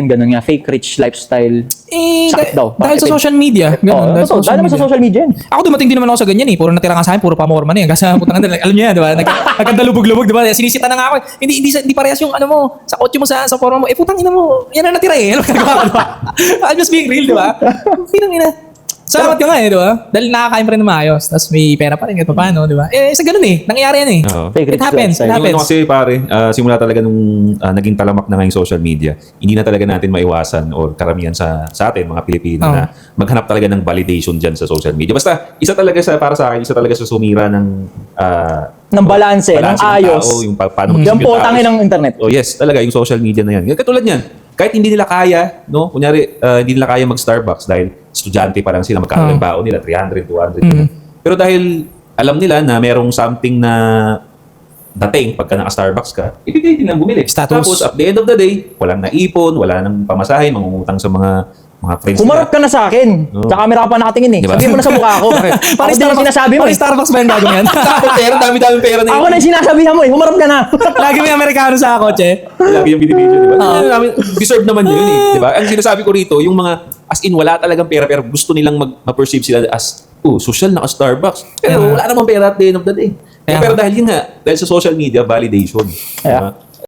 ganun nga, fake rich lifestyle. Sakit daw. Dahil sa Bakit? social media. Ganun, Dahil naman sa social media yan. Ako dumating din naman ako sa ganyan eh. Puro natira nga sa akin, puro pamorma na yan. Kasi putang ina, alam niyo yan, di ba? Nagkandalubog-lubog, di ba? Sinisita na nga ako. Hindi parehas yung ano mo, sa kotse mo, sa forma mo. Putang ina mo, yan na natira eh. Ano ka nagawa, di ba? I'm just being real, di ba? Pinang ina. Salamat ka nga eh, di ba? Dahil nakakain pa rin na maayos. Tapos may pera pa rin kahit paano, di ba? Sa ganun eh. Nangyayari yan eh. Fake It rich happens. lifestyle. It Yung happens. ano kasi pare, simula talaga nung naging talamak na nga yung social media, hindi na talaga natin maiwasan or karamihan sa atin, mga Pilipino, na maghanap talaga ng validation dyan sa social media. Basta, para sa akin, isa talaga sa sumira ng Ng balanse, ng ayos. tao, yung paano Yung mag-isip potangin ng internet. Oh yes, talaga yung social media na yan. Katulad niyan, kahit hindi nila kaya, no? Kunyari, hindi nila kaya mag-Starbucks dahil estudyante pa lang sila, magkano yung baon nila, 300, 200. Pero dahil alam nila na merong something na dating pagka naka-Starbucks ka, ibigay din lang bumili. Status. Tapos, at the end of the day, walang naipon, wala nang pamasahe, mangungutang sa mga friends Humarap ka na sa akin. Sa camera ka pa nakatingin eh. Diba? Sabihin mo na sa mukha ko. Ako din yung sinasabi mo eh. Starbucks ba yung bago yan? Pera, dami-dami pera na Ako na yung sinasabihan mo eh. Humarap ka na. Lagi may Amerikano sa kotse. Lagi yung binibidyo, di ba? Deserve naman yun eh. Di ba? Ang sinasabi ko rito, yung mga, as in, wala talagang pera, pero gusto nilang ma-perceive sila as, social, naka-Starbucks. Pero wala namang pera at the end of the day. Pero dahil yun nga, dahil sa social media, validation. Di ba?